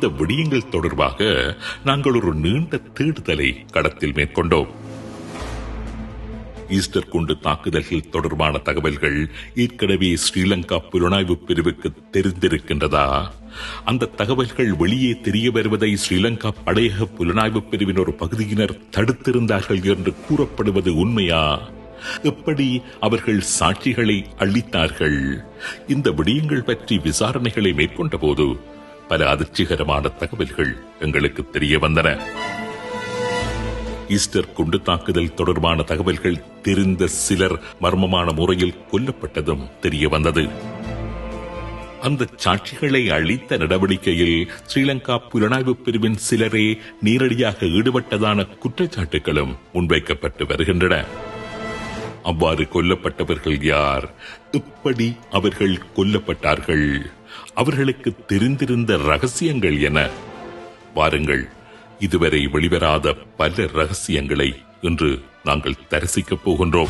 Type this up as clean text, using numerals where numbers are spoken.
இந்த விடயங்கள் தொடர்பாக நாங்கள் ஒரு நீண்ட தேடுதலை களத்தில் மேற்கொண்டோம். ஈஸ்டர் குண்டு தாக்குதல்கள் தொடர்பான தகவல்கள் ஏற்கனவே ஸ்ரீலங்கா புலனாய்வு பிரிவுக்கு தெரிந்திருக்கின்றதா? அந்த தகவல்கள் வெளியே தெரிய வருவதை ஸ்ரீலங்கா படையக புலனாய்வு பிரிவின் ஒரு பகுதியினர் தடுத்திருந்தார்கள் என்று கூறப்படுவது உண்மையா? எப்படி அவர்கள் சாட்சிகளை அளித்தார்கள்? இந்த விடயங்கள் பற்றி விசாரணைகளை மேற்கொண்ட போது பல அதிர்ச்சிகரமான தகவல்கள் எங்களுக்கு தெரிய வந்தன. ஈஸ்டர் குண்டு தாக்குதல் தொடர்பான தகவல்கள் தெரிந்த சிலர் மர்மமான முறையில் கொல்லப்பட்டதும் தெரிய வந்தது. அந்த சாட்சிகளை அளித்த நடவடிக்கையில் ஸ்ரீலங்கா புலனாய்வு பிரிவின் சிலரே நேரடியாக ஈடுபட்டதான குற்றச்சாட்டுகளும் முன்வைக்கப்பட்டு வருகின்றன. அவ்வாறு கொல்லப்பட்டவர்கள் யார்? எப்படி அவர்கள் கொல்லப்பட்டார்கள்? அவர்களுக்கு தெரிந்திருந்த ரகசியங்கள் என? வாருங்கள், இதுவரை வெளிவராத பல ரகசியங்களை இன்று நாங்கள் தரிசிக்கப் போகின்றோம்.